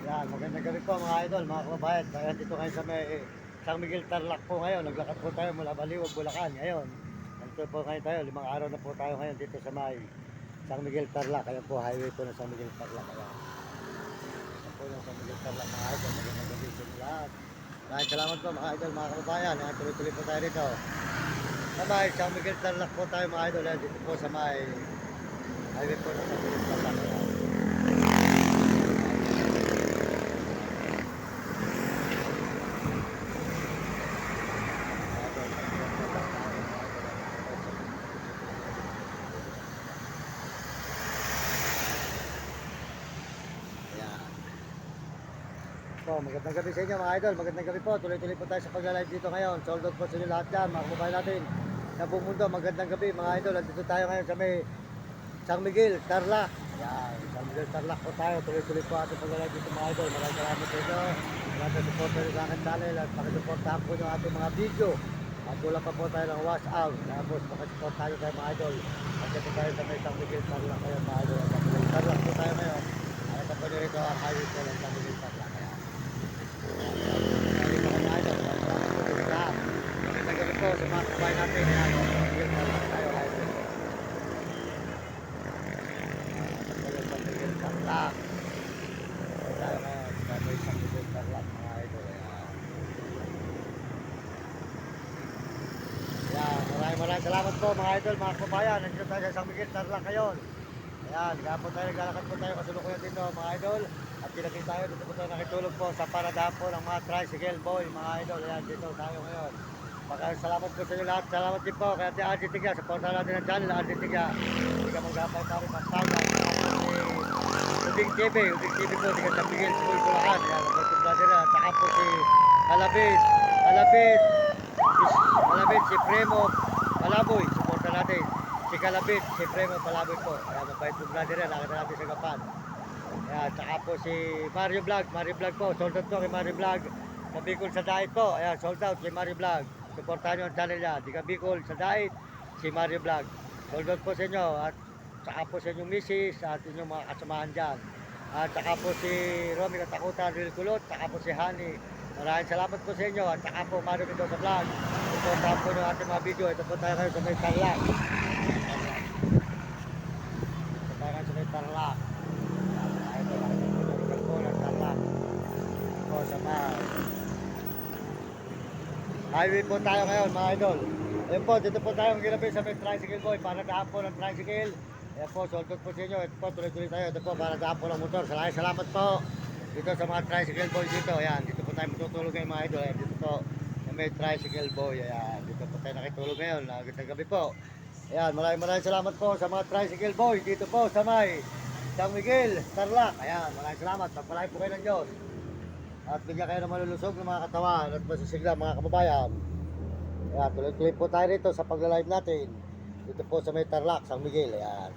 Yan, magandang gabi po mga idol, mga kababayan. Kaya dito kayo sa may San Miguel Tarlac po ngayon. Naglakad po tayo mula Baliwag, Bulacan ngayon. Nandito po ngayon tayo, 5 araw na po tayo ngayon dito sa may San Miguel Tarlac. Ayan po, highway po ng San Miguel Tarlac. Ayan. Ayan po yung San Miguel Tarlac mga idol. Magandang gabi sa inyo lahat. Maraming salamat po mga idol, mga kababayan. Ayan, tuloy-tuloy po tayo dito. Sa may San Miguel Tarlac po tayo mga idol. Ayan, dito po sa may highway po ng San Miguel Tarlac. Ayan. Po, magandang gabi sa inyo mga idol, magandang gabi po. Tuloy-tuloy po tayo sa pagla-live dito ngayon. Sold out po sa inyo lahat dyan, mga kababayan natin. Sa buong mundo, magandang gabi mga idol. Nandito tayo ngayon sa may San Miguel, Tarlac. Ayan, San Miguel, Tarlac po tayo. Tuloy-tuloy po ating pagla-live dito mga idol. Maraming salamat sa inyo. Maraming supporter sa akin channel at pakisuportahan po yung ating mga video. At kulang pa po tayo ng wash out. Tapos pakisupport tayo tayo mga idol. At dito tayo sa may San Miguel, Tarlac ngayon mga idol. San Miguel, Tarlac po tayo ngayon. At po nyo rito ang highway po ng San Miguel, Tarlac. Magandang gabi po sa mga kabayan natin. Ayan, magandang gabi tayo. Magandang Tarlac. Tayo ngayon sa may San Miguel Tarlac mga idol. Ayan, maraming salamat po mga idol, mga kabayan. Nandito tayo sa San Miguel Tarlac ngayon. Ayan, kaya po tayo naglalakad po tayo kasulukuyan dito mga idol. At pinagin tayo, dito po tayo nakitulog po sa paradahan po ng mga tricycle boy mga idol. Ayan, dito tayo ngayon. Salamat po sa inyo lahat. Salamat din po kay Ate Argie Tiga. Supportan natin ang channel, Argie Tiga. Hindi ka maghapay pa rin ang tawag. Uding TV po, di ka San Miguel, School Bulacan. Ayan, nagpapit brother na. Saka po si Kalabit, si Premo Palaboy. Supportan natin. Si Kalabit, si Premo Palaboy po. Ayan, mabait po brother na. Nakita natin sa Gapan. Ayan, saka po si Mario Vlog po. Sold out po kay Mario Vlog. Sa Bicol sa Dait po. Ayan, sold out kay Mario Vlog. Supportahan nyo ang channel niya. Di ka Bicol sa Dait, si Mario Vlog. Sold out po sa inyo. At saka po sa inyong misis at inyong mga kasamahan dyan. At saka po si Romy Katakutan, Real Kulot. Saka po si Honey. Maraming salamat po sa inyo. At saka po Mario Mendoza Vlog. Supportahan po nyo ating mga video. Ito po tayo ngayon sa may Tarlac. Ito tayo ngayon sa may Tarlac. Highway po tayo ngayon mga idol. Ayan po, dito po tayo ang ginabi sa may tricycle boy. Para daan po ng tricycle. Ayan po, sold out po sa inyo. Ito po, tuloy-tuloy tayo. Ito po, para daan po ng motor. Salamat po dito sa mga tricycle boy dito. Ayan, dito po tayo matutulog ngayon mga idol. Ayan, dito po sa may tricycle boy. Ayan, dito po tayo nakitulog ngayon. Nagandang gabi po. Ayan, maraming salamat po sa mga tricycle boy. Dito po sa may San Miguel, Tarlac. Ayan, maraming salamat. Pagpalain po kayo ng Diyos. At bigyan kayo ng malulusog ng mga katawan at masisigla mga kababayan. Ayan, tuloy-tuloy po tayo rito sa pagla-live natin. Dito po sa may Tarlac, San Miguel. Ayan.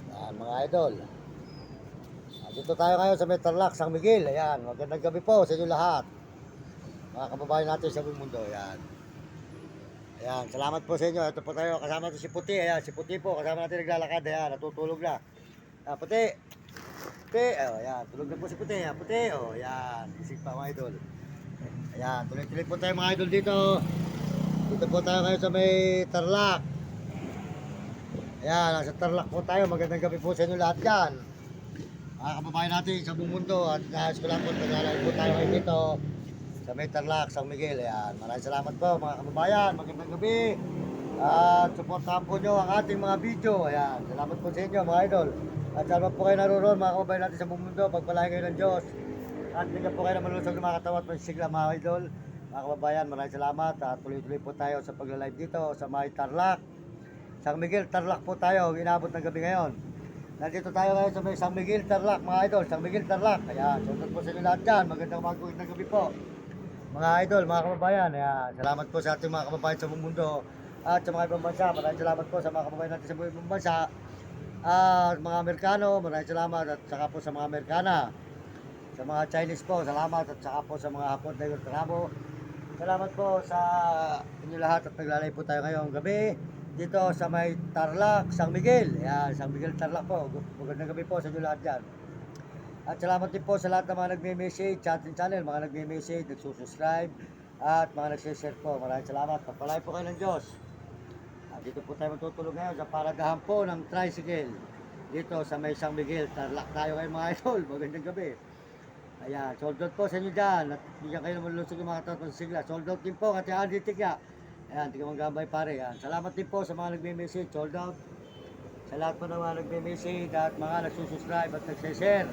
Ayan mga idol. Dito tayo ngayon sa may Tarlac, San Miguel. Ayan, magandang gabi po sa inyo lahat. Mga kababayan natin sa buong mundo. Ayan. Ayan, salamat po sa inyo. Ito po tayo, kasama natin si Puti. Ayan, si Puti po, kasama natin naglalakad. Ayan, natutulog na. Puti. Puti, ayan, tulog na po si Puti. Ayan, Puti, ayan, isig pa mga idol. Ayan, tuloy-tuloy po tayo mga idol dito. Dito po tayo ngayon sa may Tarlac. Ayan, nasa Tarlac po tayo. Magandang gabi po sa inyo lahat dyan. Mga kababayan natin sa buong mundo. At nahas ko lang po, naglalagay po tayo ngayon dito sa may Tarlac, San Miguel. Ayan, maraming salamat po mga kababayan. Magandang gabi. At supportahan po nyo ang ating mga video. Ayan, salamat po sa inyo mga idol. At salamat po kayo naroon mga kababayan natin sa buong mundo. Pagpalain kayo ng Diyos. At bigyan po kayo ng malusog ng mga katawan at magsigla mga idol. Mga kababayan, maraming salamat. At tuloy-tuloy po tayo sa pagla-live dito sa may Tarlac. San Miguel, Tarlac po tayo. Inabot ng gabi ngayon. Nandito tayo ngayon sa may San Miguel, Tarlac mga idol. San Miguel, Tarlac. Ayan, sunod po sa inyo lahat dyan. Magandang magandang gabi po. Mga idol, mga kababayan. Ayan, salamat po sa ating mga kababayan sa buong mundo. At sa mga ibang bansa. Maraming salamat po sa mga kababayan natin sa ibang bansa. Mga Amerikano, maraming salamat. At saka po sa mga Amerikana. Sa mga Chinese po, salamat. At saka po sa mga Hapon na Tramo. Salamat po sa inyo lahat at naglalay po tayo ngayong gabi dito sa may Tarlac, San Miguel. Ayan, San Miguel, Tarlac po. Magandang gabi po sa inyo lahat dyan. At salamat din po sa lahat ng mga nagme-message sa ating channel, mga nagme-message, nagsusubscribe, at mga nagse-share po. Maraming salamat. Pagpalain po kayo ng Diyos. At dito po tayo matutulog ngayon sa paradahan po ng tricycle. Dito sa may San Miguel. Tarlac tayo kayo mga idol. Magandang gabi. Ayan, sold out po sa inyo dyan. At bigyan kayo ng malulusog yung mga tatapos sa sigla. Sold out din po, Kati Andy Tikya. Ayan, tingnan mong gambay pare. Ayan. Salamat din po sa mga nagme-message, sold out. Sa lahat po ng mga nagme-message at mga nagsusubscribe at nagse-share.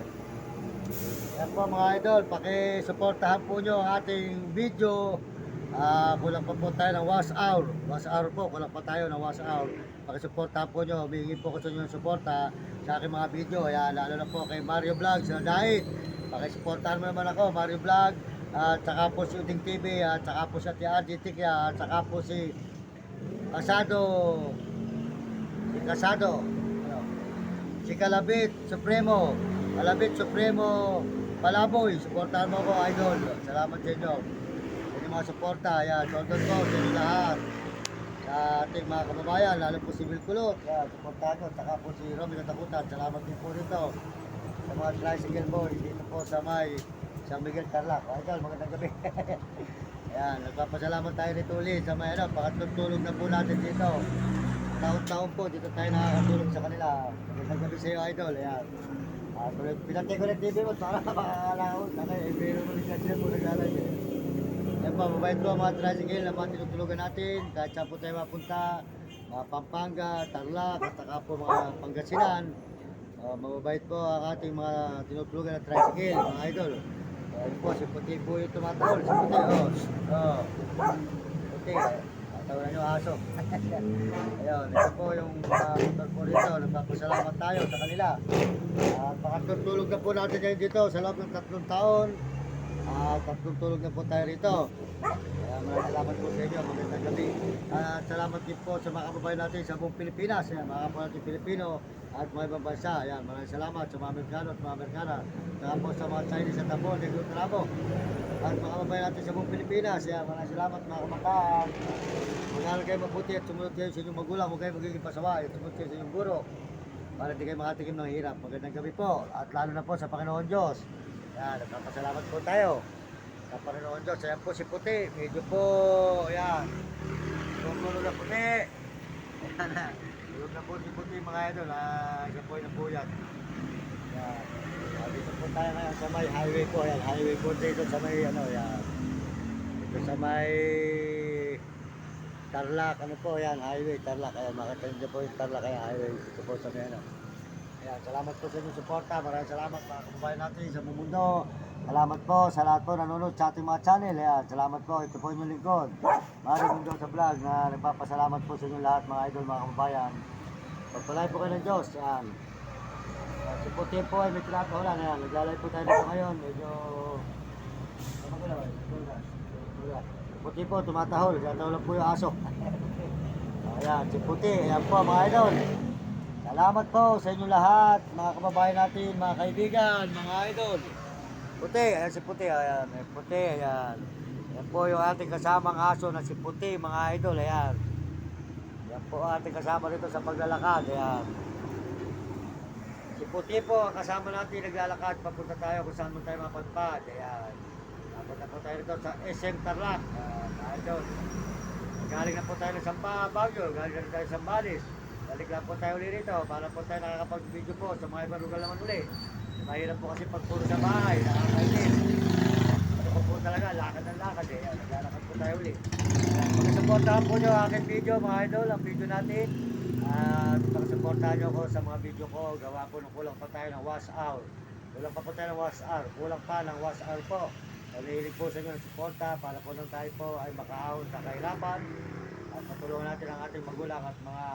Ayan po mga idol, paki-supportahan po nyo ang ating video. Kulang pa po tayo ng wash hour. Wash hour po, kulang pa tayo ng wash hour. Paki-supportahan po nyo, humingi po ko sa inyo ng suporta sa aking mga video. Ayan, lalo na po kay Mario Vlog sa Dait. Paki-supportahan mo naman ako, Mario Vlog. At saka po si Uding TV, at saka po si Ate Argie Tikya, at saka po si Casado. Si Casado. Ano? Si Kalabit Supremo. Kalabit Supremo Palaboy. Supportahan mo ko, idol. Salamat sa inyo. Sa inyong mga suporta. Ayan, shoutout ko sa inyo lahat. Sa ating mga kababayan, lalo po si Will Kulot. Ayan, supportahan ko. Saka po si Robin Katakutan. Salamat din po rito. Sa mga tricycle boy, dito po sa may San Miguel Tarlac. Idol, magandang gabi. Ayan, nagpapasalamat tayo rito ulit sa may pangatlong tulog na po natin dito. Taon-taon po, dito tayo nakakatulog sa kanila. Magandang gabi sa iyo, idol. Ayan. Pinatay ko ng TV mo para makakalaon. Pero maligyan sila po nag-alay. Ayan pa, mabait po ang mga tricycle na mga tinutulugan natin. Kahit saan po tayo mapunta, mga Pampanga, Tarlac, at saka po mga Pangasinan. Mababait po ang ating mga tinutulugan na tricycle, mga idol. Ayun po, si Puti po yung tumatawal. Si Puti, Puti, tawanan nyo aso. Ayun, ito po yung motor po rito. Nagpapasalamat tayo sa kanila. Pangatlong tulog na po natin ngayon dito sa loob ng 3 taon. Tatlong tulog na po tayo rito. Kaya maraming salamat po sa inyo. Magandang gabi. At salamat din po sa mga kababayan natin sa buong Pilipinas. Ayan, mga kababayan natin Pilipino at mga ibang bansa. Ayan, maraming salamat sa mga Amerikano at mga Amerikana. Saka po sa mga Chinese at Tabon, Negro Trabo. At mga kababayan natin sa buong Pilipinas. Ayan, maraming salamat mga kabataan. Mag-aaral kayo mabuti at sumunod kayo sa inyong magulang. Huwag kayo magiging pasawa. At sumunod kayo sa inyong guro. Para hindi kayo makatikim ng hirap. Magandang gabi po. At lalo na po sa Panginoon Diyos. Ayan, nagpapasalamat po tayo sa Panginoon Diyos. Ayan po si Puti. Medyo po, ayan. Tulog na Puti. Ayan na. Tulog na po si Puti mga idol. Siya po yung napuyat. Ayan. Dito po tayo ngayon sa may highway po. Ayan, highway po dito sa may ano. Ayan. Dito sa may Tarlac. Ano po, ayan, highway Tarlac. Ayan, makita nyo po yung Tarlac. Ayan, highway. Dito po sa may ano. Ayan, salamat po sa inyong suporta. Maraming salamat mga kababayan natin sa buong mundo. Salamat po sa lahat po nanonood sa ating mga channel. Ayan, salamat po. Ito po inyong lingkod. Mario Mundo sa vlog na nagpapasalamat po sa inyong lahat mga idol, mga kababayan. Pagpalay po kayo ng Diyos. Ayan. Si Puti po ay may tinatawalan. Ayan, naglalay po tayo dito ngayon. Medyo... Si Puti po tumatahol. Tumatahol lang po yung aso. Ayan, si Puti. Ayan po mga idol. Salamat po sa inyong lahat, mga kababayan natin, mga kaibigan, mga idol. Puti, ayan si Puti, ayan, Puti, ayan. Ayan po yung ating kasamang aso na si Puti, mga idol, ayan. Ayan po ating kasama rito sa paglalakad, ayan. Si Puti po, ang kasama natin naglalakad, papunta tayo kung saan mo tayo mapadpad, ayan. Papunta po tayo rito sa SM Tarlac, mga idol. Galing na po tayo ng Sampa, Baguio, galing na tayo sa Sambales. Balik lang po tayo ulit rito para po tayo nakakapag-video po sa mga ibang lugar naman ulit. Mahirap po kasi pagpuro sa bahay, nakakainin. Ano po talaga, lakad ng lakad eh. Naglalakad po tayo ulit. Pagkasuportahan po nyo ang aking video mga idol, ang video natin. At pagkasuportahan nyo ko sa mga video ko, gawa po ng kulang pa tayo ng wash hour. Kulang pa po tayo ng wash hour, kulang pa ng wash hour po. Palihilig po sa inyo ng suporta para po nang tayo po ay makaahon sa kahirapan. At matulungan natin ang ating magulang at mga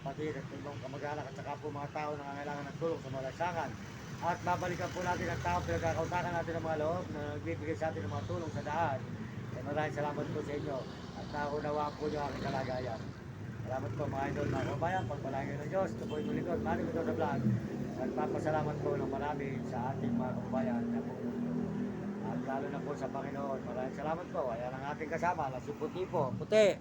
kapatid at ibang kamag-anak at saka po mga tao na nangangailangan ng tulong sa mga lansangan. At babalikan po natin ang tao pinagkakautakan natin ng mga loob na nagbibigay sa atin ng mga tulong sa daan. Maraming salamat po sa inyo at naunawaan po nyo aking kalagayan. Salamat po mga idol, mga kabayan, pagpalagay ng Diyos. Ito po yung mulikod, Mario Mundo sa vlog. Nagpapasalamat po ng marami sa ating mga kabayan na po. At lalo na po sa Panginoon. Maraming salamat po. Ayan ang ating kasama na si Puti po. Puti!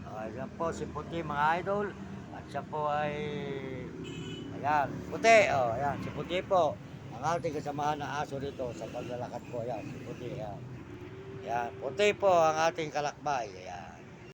Ayan po si Puti mga idol. At siya po ay... Ayan, Puti! Ayan, si Puti po. ang ating kasamahan na aso dito sa paglalakad po. Yan, si Puti. Yan. Yan, Puti po ang ating kalakbay. Yan.